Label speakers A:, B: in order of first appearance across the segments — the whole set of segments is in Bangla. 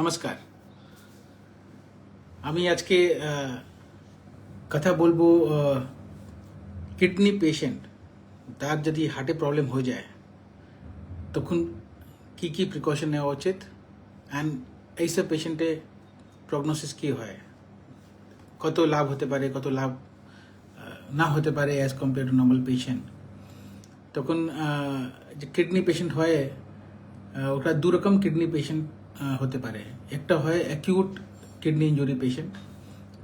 A: নমস্কার। আমি আজকে কথা বলবো কিডনি পেশেন্ট তার যদি হার্টে প্রবলেম হয়ে যায় তখন কি কি প্রিকশন নেওয়া উচিত অ্যান্ড এইসব পেশেন্টে প্রগনোসিস কি হয়, কত লাভ হতে পারে, কত লাভ না হতে পারে as compare to normal patient. তখন যে কিডনি পেশেন্ট হয় ওটা দু রকম কিডনি পেশেন্ট হতে পারে। একটা হয় অ্যাকিউট কিডনি ইঞ্জুরি পেশেন্ট,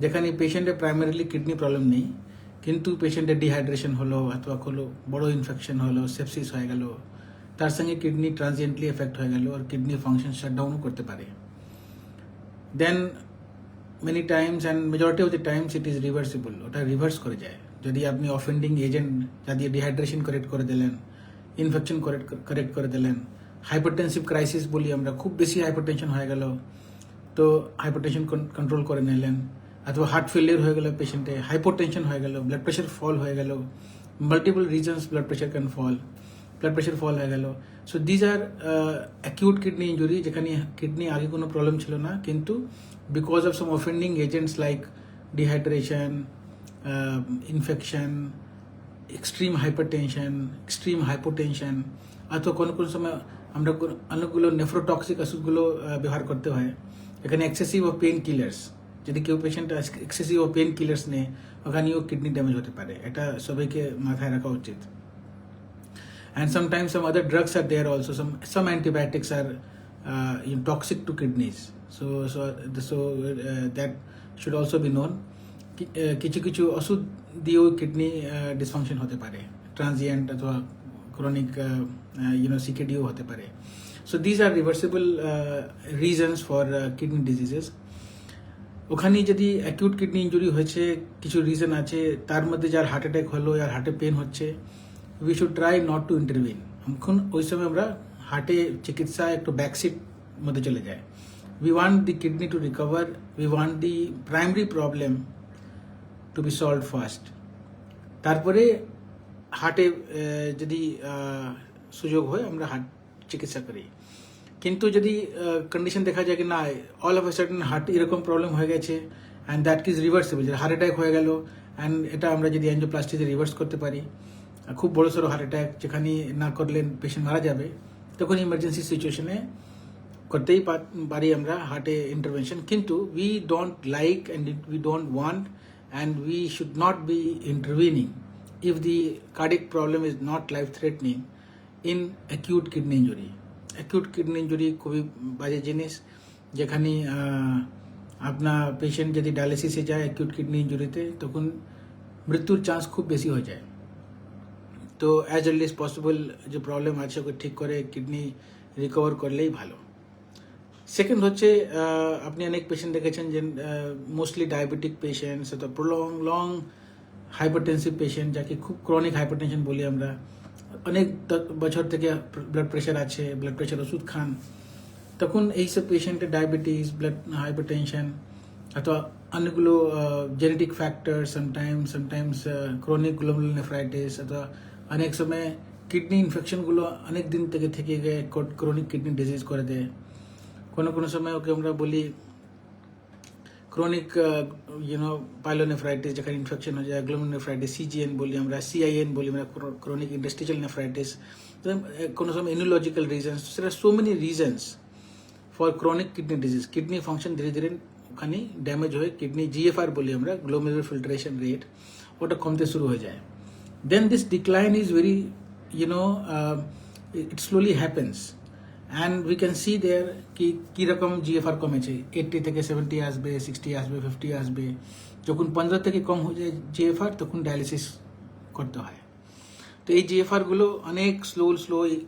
A: যেখানে পেশেন্টের প্রাইমারিলি কিডনি প্রবলেম নেই, কিন্তু পেশেন্টের ডিহাইড্রেশন হলো অথবা কোনো বড় ইনফেকশন হলো, সেপসিস হয়ে গেল, তার সঙ্গে কিডনি ট্রানজিয়েন্টলি এফেক্ট হয়ে গেল আর কিডনি ফাংশন শাটডাউনও করতে পারে। দেন many Times and majority of the times it is reversible, ওটা রিভার্স করে যায় যদি আপনি অফেন্ডিং এজেন্ট যা দিয়ে ডিহাইড্রেশন কারেক্ট করে দিলেন, ইনফেকশন কারেক্ট করে দিলেন, হাইপারটেনসিভ ক্রাইসিস বলি আমরা, খুব বেশি হাইপারটেনশন হয়ে গেল তো হাইপারটেনশন কন্ট্রোল করে নিলেন, অথবা হার্ট ফেলিয়ার হয়ে গেল পেশেন্টে, হাইপোটেনশন হয়ে গেল, ব্লাড প্রেশার ফল হয়ে গেল, multiple reasons blood pressure can fall, blood pressure fall হয়ে গেল। So these are acute kidney injury, যেখানে কিডনি আগে কোনো প্রবলেম ছিল না, কিন্তু because of some offending agents like dehydration, infection, extreme hypertension, extreme hypotension, অথবা কোনো কোনো সময় আমরা অনেকগুলো নেফ্রোটক্সিক ওষুধগুলো ব্যবহার করতে হয়। এখানে এক্সেসিভ অফ পেন কিলার্স, যদি কেউ patient excessive of pain killers নেয় ওখানেও কিডনি ড্যামেজ হতে পারে, এটা সবাইকে মাথায় রাখা উচিত। And sometimes some other drugs are there also. Some antibiotics are toxic to kidneys. So that should also be known. কিছু কিছু ওষুধ দিয়েও কিডনি ডিসফাংশন হতে পারে, ট্রানজিয়েন্ট অথবা ক্রনিক সিকেডিও হতে পারে। So these R reversible reasons for kidney diseases. ওখানে যদি অ্যাকিউট কিডনি ইঞ্জুরি হয়েছে, কিছু রিজন আছে, তার মধ্যে যার হার্ট অ্যাটাক হলো, যার হার্টে পেন হচ্ছে, we should try not to intervene. এখন ওই সময় আমরা হার্টে চিকিৎসা একটু ব্যাকসিট মধ্যে চলে যায়। We want the kidney to recover, we want the primary problem to be solved first. তারপরে হার্টে যদি সুযোগ হয় আমরা হার্ট চিকিৎসা করি। কিন্তু যদি কন্ডিশন দেখা যায় কি না, all of a sudden heart এরকম প্রবলেম হয়ে গেছে and that is reversible, heart attack হয়ে গেল অ্যান্ড এটা আমরা যদি অ্যাঞ্জিওপ্লাস্টিতে রিভার্স করতে পারি, খুব বড় সড়ো হার্ট অ্যাটাক যেখানে না করলে পেশেন্ট মারা যাবে, তখন ইমার্জেন্সি সিচুয়েশনে করতেই পারি আমরা হার্টে ইন্টারভেনশন। কিন্তু we don't like and we don't want and we should not be intervening if the cardiac problem is not life threatening in acute kidney injury. Acute kidney injury খুবই বাজে জিনিস, যেখানে আপনার পেশেন্ট যদি ডায়ালিসিসে যায় অ্যাকিউট কিডনি ইঞ্জুরিতে, তখন মৃত্যুর চান্স খুব বেশি হয়ে যায়। তো অ্যাজ আর্লি এজ পসিবল যে প্রবলেম আছে ওকে ঠিক করে কিডনি রিকভার করলেই ভালো। সেকেন্ড হচ্ছে, আপনি অনেক পেশেন্ট দেখেছেন যে মোস্টলি ডায়াবেটিক পেশেন্টস অথবা লং হাইপারটেনসিভ পেশেন্ট, যাকে খুব ক্রনিক হাইপারটেনশন বলি আমরা, অনেক বছর থেকে ব্লাড প্রেশার আছে, ব্লাড প্রেশার ওষুধ খান, তখন এইসব পেশেন্টের ডায়াবেটিস, ব্লাড হাইপারটেনশন অথবা অনেকগুলো genetic factor, sometimes chronic glomerulonephritis, অথবা অনেক সময় কিডনি ইনফেকশনগুলো অনেক দিন থেকে গিয়ে ক্রনিক কিডনি ডিজিজ করে দেয়। কোনো সময় ওকে আমরা বলি ক্রনিক পাইলোনেফ্রাইটিস, যেখানে ইনফেকশন হয়ে যায়, গ্লোমেরুলোনেফ্রাইটিস, সিজিএন বলি আমরা, সিআইএন বলি আমরা, ক্রনিক ইন্টারস্টিশিয়াল নেফ্রাইটিস, কোনো সময় ইমিউনোলজিক্যাল রিজনস। সেটা so many reasons for chronic kidney disease. Kidney function ধীরে ধীরে ওখানে ড্যামেজ হয়ে কিডনি জিএফআর বলি আমরা, গ্লোমেরুলার ফিল্ট্রেশন রেট, ওটা কমতে শুরু হয়ে যায়। Then this decline is very, it slowly happens and we can see there কি রকম জিএফআর কমেছে, 80 থেকে 70 আসবে, 60 আসবে, 50 আসবে। যখন 15 থেকে কম হয়ে যায় জিএফআর, তখন ডায়ালিসিস করতে হয়। তো এই জিএফআরগুলো অনেক স্লো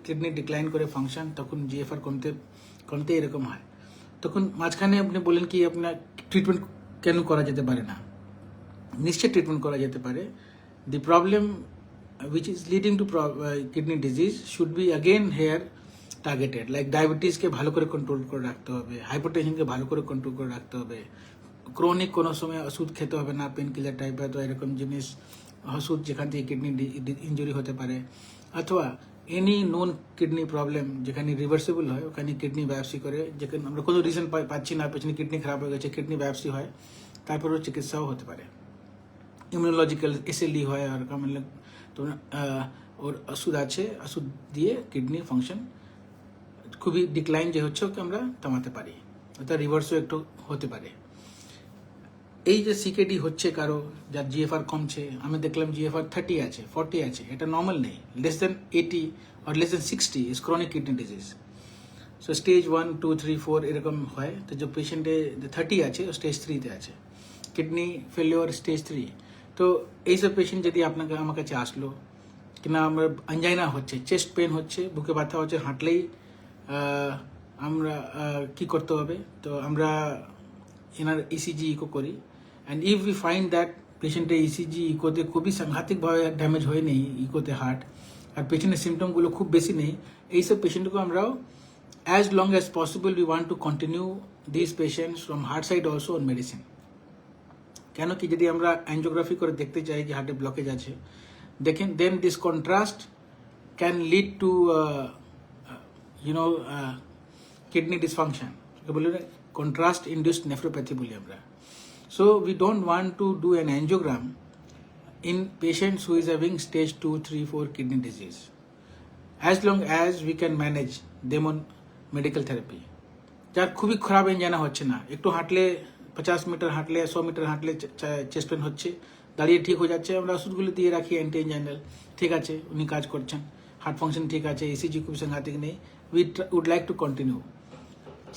A: কিডনি ডিক্লাইন করে ফাংশন, তখন জিএফআর কমতে এরকম হয়। তখন মাঝখানে আপনি বলেন কি আপনার ট্রিটমেন্ট কেন করা যেতে পারে না? নিশ্চয় ট্রিটমেন্ট করা যেতে পারে। The problem which is leading to kidney disease should be again here targeted, like diabetes কে ভালো করে কন্ট্রোল করে রাখতে হবে, হাইপারটেনশন কে ভালো করে কন্ট্রোল করে রাখতে হবে, ক্রনিক কোনো সময় ওষুধ খেতে হবে না, পেন কিলার টাইপের তো এরকম জিনিস ওষুধ যেখান থেকে কিডনি ইঞ্জুরি হতে পারে, অথবা এনি নোন কিডনি প্রবলেম যেখানে রিভার্সেবল হয় ওখানে কিডনি বায়োপসি করে, যেখানে আমরা কোনো রিজন পাচ্ছি না পেছনে কিডনি খারাপ হয়ে গেছে, কিডনি বায়োপসি হয়, তারপরেও চিকিৎসাও হতে পারে। ইমিউনোলজিক্যাল এসএলডি হয় আর মানে তো ওর ওষুধ আছে, ওষুধ দিয়ে কিডনি ফাংশন খুবই ডিক্লাইন যে হচ্ছে ওকে আমরা থামাতে পারি, অর্থাৎ রিভার্সও একটু হতে পারে। এই যে সিকেডি হচ্ছে কারো যার জিএফআর কমছে, আমি দেখলাম জিএফআর 30 আছে, 40 আছে, এটা নর্মাল নেই। লেস দেন 80 আর less than 60 is chronic kidney disease. So stage 1, 2, 3, 4 এরকম হয়। তো যে পেশেন্টে 30 আছে ও স্টেজ 3-তে আছে, কিডনি ফেলিওর স্টেজ 3। তো এইসব পেশেন্ট যদি আমার কাছে আসলো কিনা আমরা আঞ্জাইনা হচ্ছে, চেস্ট পেন হচ্ছে, বুকে ব্যথা হচ্ছে, হাঁটলেই আমরা কি করতে হবে? তো আমরা এনার ইসিজি ইকো করি, and if we find that পেশেন্টের ইসিজি ইকোতে খুবই সাংঘাতিকভাবে ড্যামেজ হয় নেই ইকোতে হার্ট, আর পেশেন্টের সিমটমগুলো খুব বেশি নেই, এইসব পেশেন্টকে আমরাও as long as possible we want to continue these patients from heart side also on medicine. কেন কি যদি আমরা অ্যাঞ্জিওগ্রাফি করে দেখতে চাই যে হার্টে ব্লকেজ আছে, দেখেন then this contrast can lead to kidney dysfunction, বলি কন্ট্রাস্ট ইন্ডিউসড নেফ্রোপ্যাথি বলি আমরা। So we don't want to do an angiogram in patients who is having stage 2, 3, 4 kidney disease, as long as we can manage them on medical therapy. যার খুবই খারাপ এনজাইনা হচ্ছে না, একটু হাঁটলে 50 মিটার হাঁটলে 100 মিটার হাঁটলে চেস্ট পেন হচ্ছে, দাঁড়িয়ে ঠিক হয়ে যাচ্ছে, আমরা ওষুধগুলো দিয়ে রাখি অ্যান্টি এনজাইনাল, ঠিক আছে উনি কাজ করছেন, হার্ট ফাংশন ঠিক আছে, ইসিজি খুব সাংঘাতিক নেই, we would like to continue.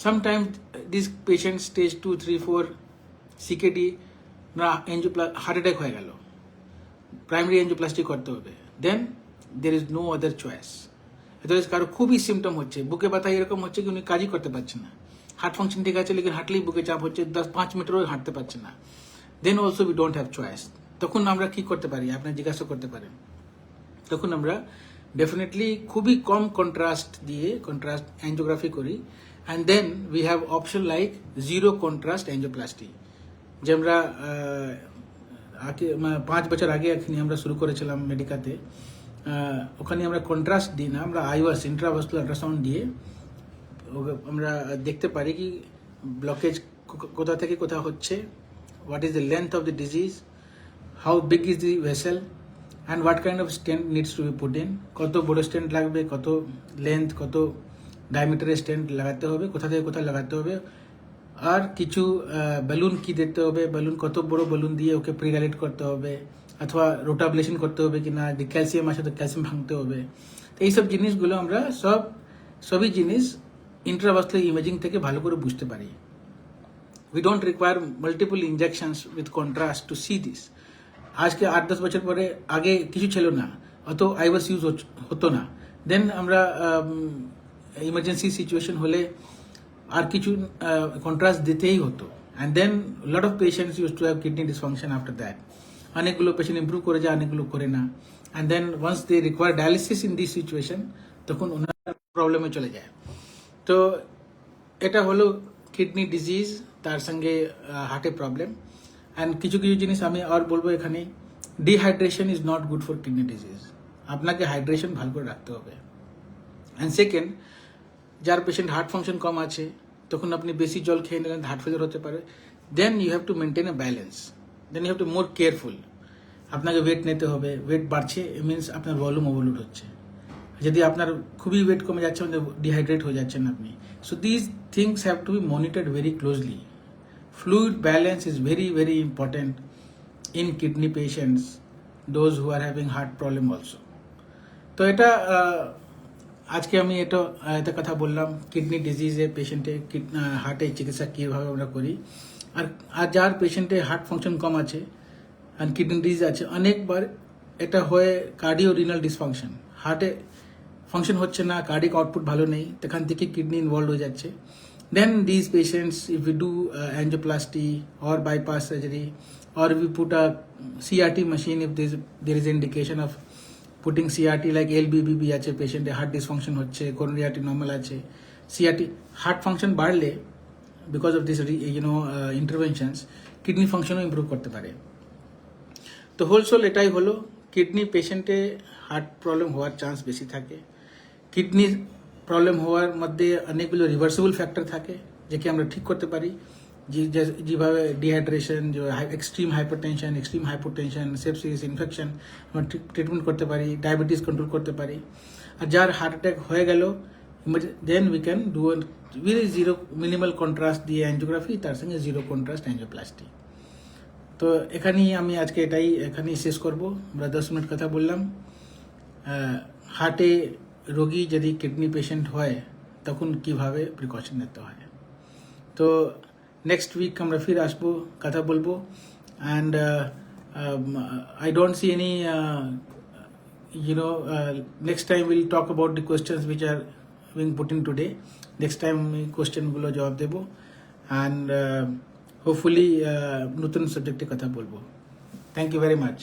A: Sometimes this patient stage 2, 3, 4 CKD না হার্ট অ্যাটাক হয়ে গেল, প্রাইমারি এনজিওপ্লাস্টি করতে হবে, then there is no other choice. অর্থাৎ কারো খুবই সিমটম হচ্ছে, বুকে ব্যথা এরকম হচ্ছে কি উনি কাজই করতে পারছেন না, হার্ট ফাংশন ঠিক আছে লেকিন হাঁটলেই বুকে চাপ হচ্ছে, 5 মিটারও হাঁটতে পারছে না, then also we don't have choice. তখন আমরা কি করতে পারি আপনি জিজ্ঞাসা করতে পারেন। তখন আমরা ডেফিনেটলি খুবই কম কন্ট্রাস্ট দিয়ে কন্ট্রাস্ট অ্যাঞ্জিওগ্রাফি করি, and then we have option like zero contrast angioplasty, যে আমরা আগে 5 বছর আগে এখানে আমরা শুরু করেছিলাম মেডিকাতে। ওখানে আমরা কন্ট্রাস্ট দিই না, আমরা আইওয়াস ইন্ট্রাভাস্কুলার আল্ট্রাসাউন্ড দিয়ে আমরা দেখতে পারি কি ব্লকেজ কোথা থেকে কোথা হচ্ছে, what is the length of the disease, how big is the vessel, and what kind of stent needs to be put in, কত বড় স্টেন্ট লাগবে, কত লেন্থ, কত ডায়ামিটারের স্টেন্ট লাগাতে হবে, কোথা থেকে কোথায় লাগাতে হবে, আর কিছু বেলুন কি দিতে হবে, বেলুন কত বড় বেলুন দিয়ে ওকে প্রিডাইলেট করতে হবে, অথবা রোটাবলেশন করতে হবে কিনা, ক্যালসিয়াম আছে তো ক্যালসিয়াম ভাঙতে হবে। তো এইসব জিনিসগুলো আমরা সবই জিনিস ইন্ট্রাভাস্কুলার ইমেজিং থেকে ভালো করে বুঝতে পারি। We don't require multiple injections with contrast two C this. আজকে 8-10 বছর পরে, আগে কিছু ছিল না, অত আইওয়াস ইউজ হতো না, দেন আমরা ইমার্জেন্সি সিচুয়েশন হলে আর কিছু কন্ট্রাস্ট দিতেই হতো, and then lot of patients use to have kidney dysfunction after that. অনেকগুলো পেশেন্ট ইম্প্রুভ করে যায়, অনেকগুলো করে না, and then once they require dialysis in this situation, তখন ওনার প্রবলেমে চলে যায়। তো এটা হলো কিডনি ডিজিজ, তার সঙ্গে হার্টের প্রবলেম। অ্যান্ড কিছু কিছু জিনিস আমি আর বলবো এখানে, dehydration is not good for kidney disease, আপনাকে হাইড্রেশন ভালো করে রাখতে হবে। অ্যান্ড সেকেন্ড, যার পেশেন্ট হার্ট ফাংশন কম আছে, তখন আপনি বেশি জল খেয়ে নিলেন, হার্ট ফেলিয়ার হতে পারে, then you have to maintain a balance, then you have to more careful. আপনাকে ওয়েট নিতে হবে, ওয়েট বাড়ছে মিনস আপনার ভলিউম ওভারলোড হচ্ছে, যদি আপনার খুবই ওয়েট কমে যাচ্ছে মানে ডিহাইড্রেট হয়ে যাচ্ছেন আপনি। So this things have to be monitored very closely. Fluid balance is very very important in kidney patients, those who are having heart problem also. তো এটা আজকে আমি এটা কথা বললাম কিডনি ডিজিজে পেশেন্টে হার্টের চিকিৎসা কীভাবে আমরা করি। আর যার পেশেন্টে হার্ট ফাংশন কম আছে আর কিডনি ডিজিজ আছে, অনেকবার এটা হয়ে কার্ডিও রিনাল ডিসফাংশন, হার্টে ফাংশন হচ্ছে না, কার্ডিক আউটপুট ভালো নেই, সেখান থেকে কিডনি ইনভলভ হয়ে যাচ্ছে। Then this patients if you do angioplasty or bypass surgery or we put a CRT machine if there is indication of putting CRT like LBBB আছে পেশেন্টে হার্ট ডিসফাংশন হচ্ছে, coronary artery normal আছে, CRT হার্ট ফাংশন বাড়লে because of this interventions kidney ফাংশনও ইম্প্রুভ করতে পারে। তো হোলসোল এটাই হলো, কিডনি পেশেন্টে হার্ট প্রবলেম হওয়ার চান্স বেশি থাকে, কিডনির প্রবলেম হওয়ার মধ্যে অনেকগুলো রিভার্সিবল ফ্যাক্টর থাকে যেকে আমরা ঠিক করতে পারি, যেভাবে ডিহাইড্রেশন, যে extreme hypertension, extreme hypotension, sepsis, infection আমরা ট্রিটমেন্ট করতে পারি, ডায়াবেটিস কন্ট্রোল করতে পারি। আর যার হার্ট অ্যাটাক হয়ে গেল, then we can do very zero minimal contrast দিয়ে অ্যাঞ্জিওগ্রাফি, তার সঙ্গে জিরো কন্ট্রাস্ট অ্যাঞ্জিওপ্লাস্টি। তো এখানেই আমি আজকে এখানেই শেষ করব। আমরা 10 মিনিট কথা বললাম। হার্টে রোগী যদি কিডনি পেশেন্ট হয় তখন কিভাবে প্রিকশন নিতে হয়। তো নেক্সট উইক আমরা ফির আসবো, কথা বলবো। And I don't see any next time we'll talk about the questions which are being put in today. Next time question গুলো জবাব দেব, and hopefully নতুন সাবজেক্টে কথা বলবো। Thank you very much.